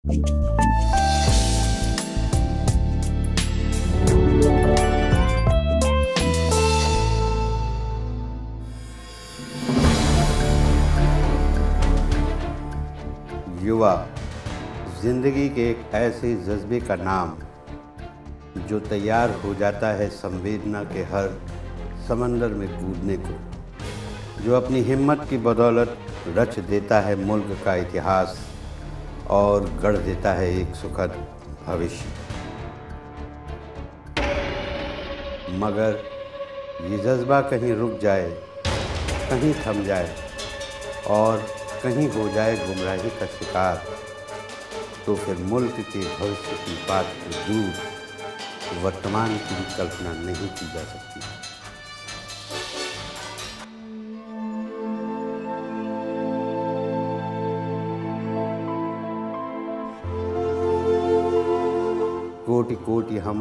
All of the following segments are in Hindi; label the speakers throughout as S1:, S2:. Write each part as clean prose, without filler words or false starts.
S1: युवा जिंदगी के एक ऐसे जज्बे का नाम जो तैयार हो जाता है संवेदना के हर समंदर में कूदने को, जो अपनी हिम्मत की बदौलत रच देता है मुल्क का इतिहास और गढ़ देता है एक सुखद भविष्य। मगर ये जज्बा कहीं रुक जाए, कहीं थम जाए और कहीं हो जाए गुमराही का शिकार, तो फिर मुल्क के भविष्य की बात से दूर वर्तमान की भी कल्पना नहीं की जा सकती। कोटि कोटि हम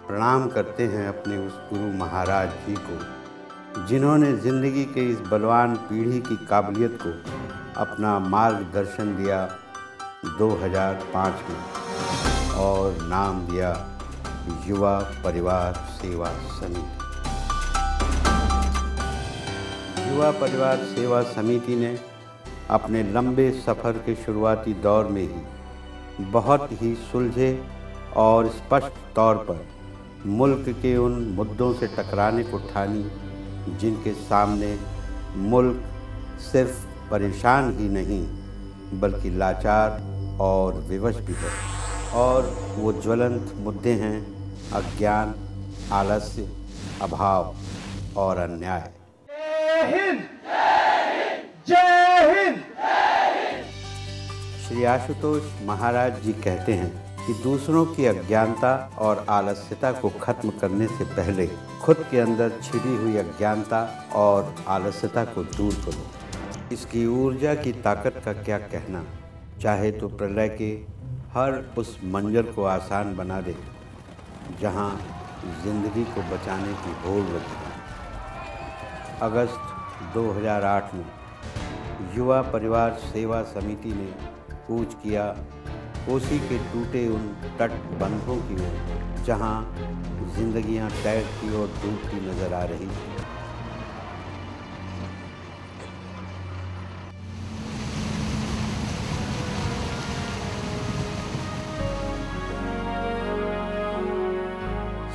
S1: प्रणाम करते हैं अपने उस गुरु महाराज जी को, जिन्होंने ज़िंदगी के इस बलवान पीढ़ी की काबिलियत को अपना मार्गदर्शन दिया 2005 में और नाम दिया युवा परिवार सेवा समिति। युवा परिवार सेवा समिति ने अपने लंबे सफ़र के शुरुआती दौर में ही बहुत ही सुलझे और स्पष्ट तौर पर मुल्क के उन मुद्दों से टकराने को ठानी जिनके सामने मुल्क सिर्फ परेशान ही नहीं बल्कि लाचार और विवश भी है। और वो ज्वलंत मुद्दे हैं अज्ञान, आलस्य, अभाव और अन्याय।
S2: जय हिंद, जय हिंद।
S1: श्री आशुतोष महाराज जी कहते हैं कि दूसरों की अज्ञानता और आलस्यता को खत्म करने से पहले खुद के अंदर छिपी हुई अज्ञानता और आलस्यता को दूर करो। इसकी ऊर्जा की ताकत का क्या कहना, चाहे तो प्रलय के हर उस मंजर को आसान बना दे जहां जिंदगी को बचाने की होड़ लगी। अगस्त 2008 में युवा परिवार सेवा समिति ने कूच किया कोसी के टूटे उन तटबंधों की ओर जहां जिंदगियां तैरती और डूबती नजर आ रही थी।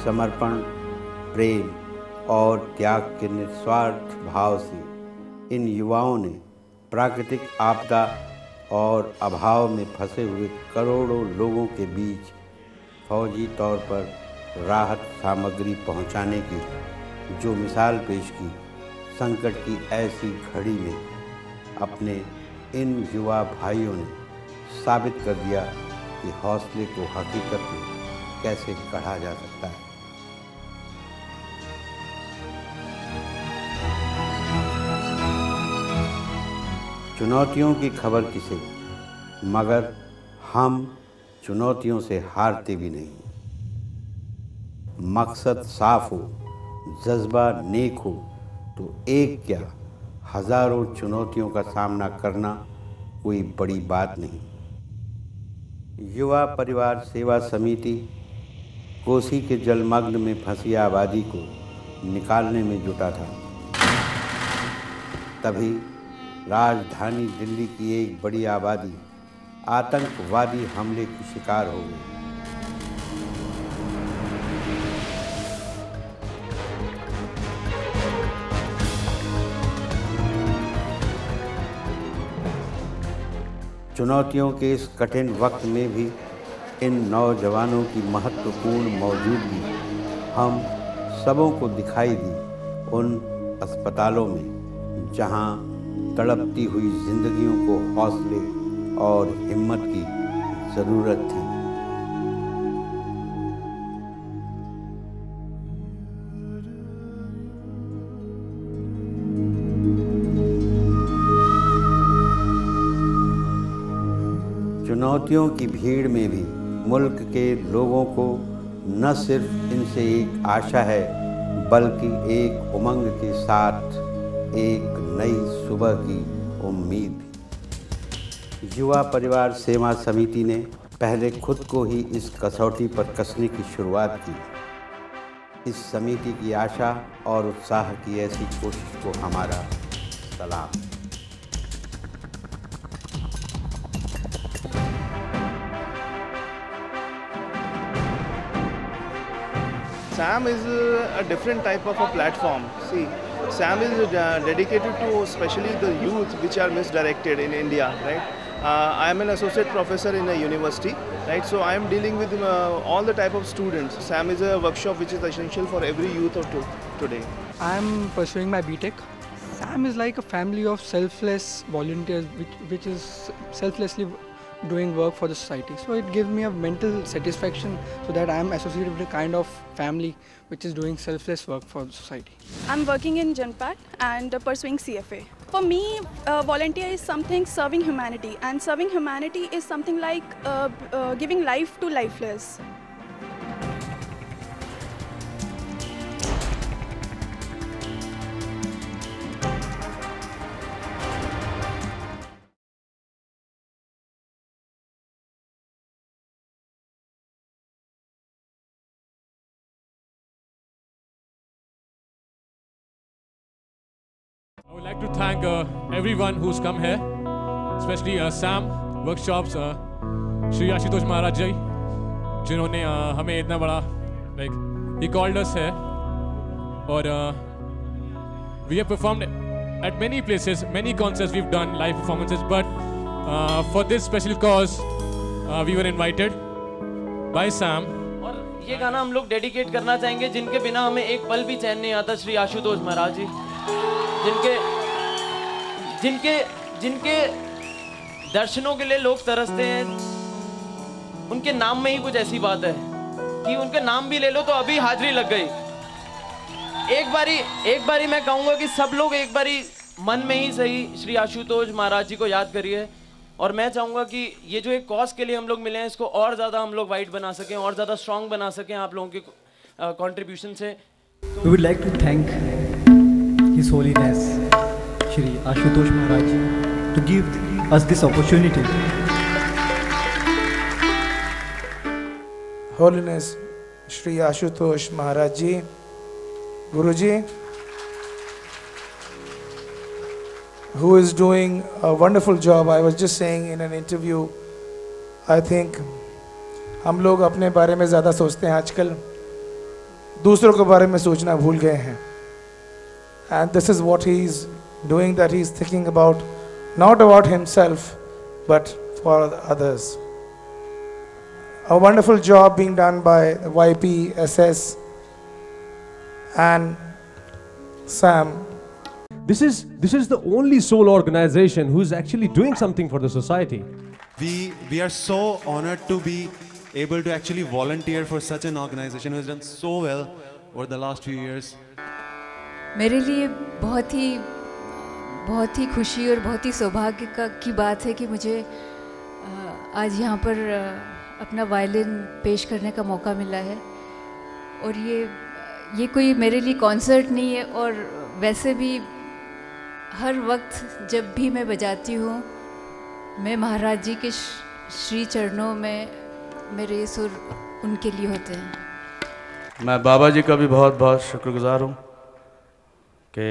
S1: समर्पण, प्रेम और त्याग के निस्वार्थ भाव से इन युवाओं ने प्राकृतिक आपदा और अभाव में फंसे हुए करोड़ों लोगों के बीच फौजी तौर पर राहत सामग्री पहुंचाने की जो मिसाल पेश की, संकट की ऐसी घड़ी में अपने इन युवा भाइयों ने साबित कर दिया कि हौसले को हकीकत में कैसे गढ़ा जा सकता है। चुनौतियों की खबर किसे, मगर हम चुनौतियों से हारते भी नहीं। मकसद साफ हो, जज्बा नेक हो तो एक क्या हजारों चुनौतियों का सामना करना कोई बड़ी बात नहीं। युवा परिवार सेवा समिति कोसी के जलमग्न में फंसी आबादी को निकालने में जुटा था। तभी राजधानी दिल्ली की एक बड़ी आबादी आतंकवादी हमले की शिकार हो गई। चुनौतियों के इस कठिन वक्त में भी इन नौजवानों की महत्वपूर्ण मौजूदगी हम सबों को दिखाई दी उन अस्पतालों में जहां तड़पती हुई जिंदगियों को हौसले और हिम्मत की ज़रूरत थी। चुनौतियों की भीड़ में भी मुल्क के लोगों को न सिर्फ इनसे एक आशा है बल्कि एक उमंग के साथ एक नई सुबह की उम्मीद भी। युवा परिवार सेवा समिति ने पहले खुद को ही इस कसौटी पर कसने की शुरुआत की। इस समिति की आशा और उत्साह की ऐसी कोशिश को हमारा सलाम।
S2: SAM is a different type of a platform. See, SAM is dedicated to especially the youth which are misdirected in India, right? I am an associate professor in a university, right? So I am dealing with all the type of students. SAM is a workshop which is essential for every youth of today.
S3: I am pursuing my BTech. SAM is like a family of selfless volunteers which is selflessly doing work for the society. So it gives me a mental satisfaction so that I am associated with a kind of family which is doing selfless work for the society.
S4: I'm working in Genpact and pursuing CFA. For me, volunteer is something serving humanity, and serving humanity is something like giving life to lifeless.
S5: I would like to thank everyone who's come here, especially SAM workshops, Shri Ashutosh Maharaj ji, जिन्होंने हमें इतना बड़ा he called us here, और we have performed at many places, many concerts we've done, live performances, but for this special cause we were invited by SAM.
S6: और ये गाना हम लोग डेडिकेट करना चाहेंगे जिनके बिना हमें एक पल भी चैन नहीं आता, श्री आशुतोष महाराज जी, जिनके दर्शनों के लिए लोग तरसते हैं। उनके नाम में ही कुछ ऐसी बात है कि उनके नाम भी ले लो तो अभी हाजिरी लग गई। एक बारी मैं कहूँगा कि सब लोग एक बारी मन में ही सही श्री आशुतोष महाराज जी को याद करिए, और मैं चाहूँगा कि ये जो एक कॉज के लिए हम लोग मिले हैं इसको और ज़्यादा हम लोग वाइड बना सकें, और ज़्यादा स्ट्रॉन्ग बना सकें आप लोगों के कंट्रीब्यूशन से।
S7: We would like to thank His Holiness Shri Ashutosh Maharaj ji to give us this opportunity.
S8: Holiness Shri Ashutosh Maharaj ji, Guruji, who is doing a wonderful job. I was just saying in an interview, I think हम लोग अपने बारे में ज़्यादा सोचते हैं आजकल, दूसरों के बारे में सोचना भूल गए हैं. And this is what he is doing, that he is thinking about, not about himself, but for others. A wonderful job being done by YPSS and SAM.
S9: This is the only sole organization who is actually doing something for the society.
S10: We are so honored to be able to actually volunteer for such an organization who has done so well over the last few years.
S11: मेरे लिए बहुत ही खुशी और बहुत ही सौभाग्य की बात है कि मुझे आज यहाँ पर अपना वायलिन पेश करने का मौका मिला है, और ये कोई मेरे लिए कॉन्सर्ट नहीं है, और वैसे भी हर वक्त जब भी मैं बजाती हूँ मैं महाराज जी के श्री चरणों में मेरे ये सुर उनके लिए होते हैं।
S12: मैं बाबा जी का भी बहुत बहुत शुक्रगुजार हूँ कि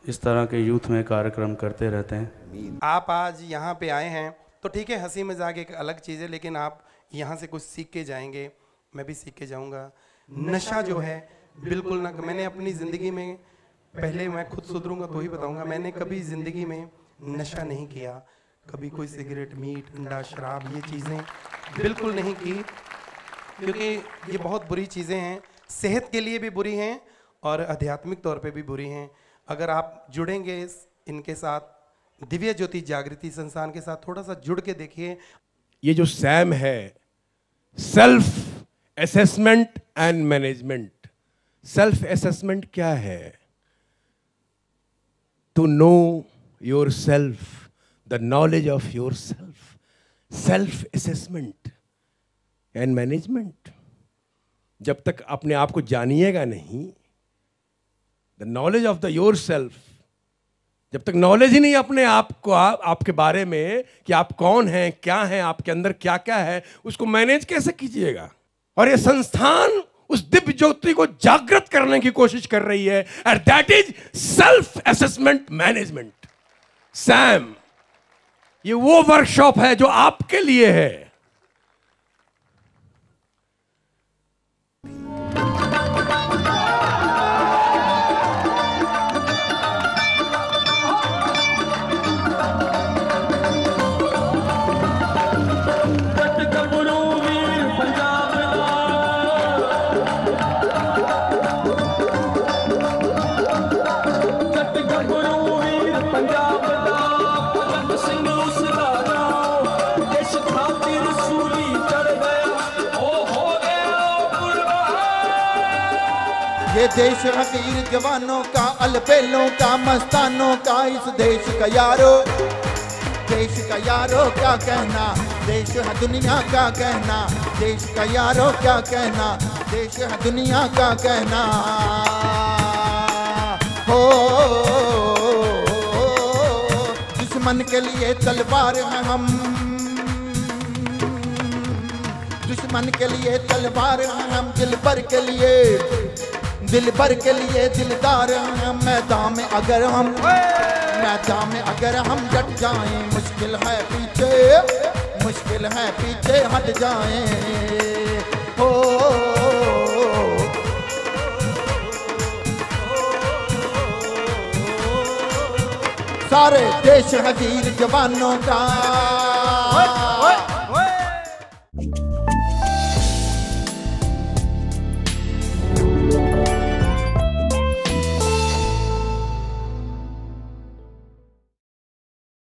S12: इस तरह के यूथ में कार्यक्रम करते रहते हैं।
S13: आप आज यहाँ पे आए हैं तो ठीक है, हंसी मजाक एक अलग चीज़ है, लेकिन आप यहाँ से कुछ सीख के जाएंगे, मैं भी सीख के जाऊँगा। नशा जो है बिल्कुल ना, मैंने अपनी ज़िंदगी में, पहले मैं खुद सुधरूंगा तो ही बताऊँगा, मैंने कभी ज़िंदगी में नशा नहीं किया, कभी कोई सिगरेट, मीट, अंडा, शराब, ये चीज़ें बिल्कुल नहीं की, क्योंकि ये बहुत बुरी चीज़ें हैं, सेहत के लिए भी बुरी हैं और आध्यात्मिक तौर पे भी बुरी हैं। अगर आप जुड़ेंगे इनके साथ, दिव्य ज्योति जागृति संस्थान के साथ थोड़ा सा जुड़ के देखिए।
S14: ये जो सैम है, self assessment and management. Self assessment क्या है? To know your self, the knowledge of your self. Self assessment and management. जब तक अपने आप को जानिएगा नहीं, the knowledge of the your self जब तक नॉलेज ही नहीं अपने आप को आपके बारे में कि आप कौन हैं, क्या हैं, आपके अंदर क्या क्या है, उसको मैनेज कैसे कीजिएगा। और ये संस्थान उस दिव्य ज्योति को जागृत करने की कोशिश कर रही है, and that is self assessment management. Sam, ये वो वर्कशॉप है जो आपके लिए है।
S15: ये देश है वीर जवानों का, अलबेलों का, मस्तानों का, इस देश का यारो, देश का यारो क्या कहना, देश है दुनिया का कहना, देश का यारो क्या कहना, देश है दुनिया का कहना। हो दुश्मन के लिए तलवार हैं हम, दुश्मन के लिए तलवार हैं हम, दिल भर के लिए, दिल भर के लिए दिलदार हैं। मैदान में अगर हम, मैदान में अगर हम डट जाएं, मुश्किल है पीछे, मुश्किल है पीछे हट जाएं। हो सारे देश है वीर जवानों का,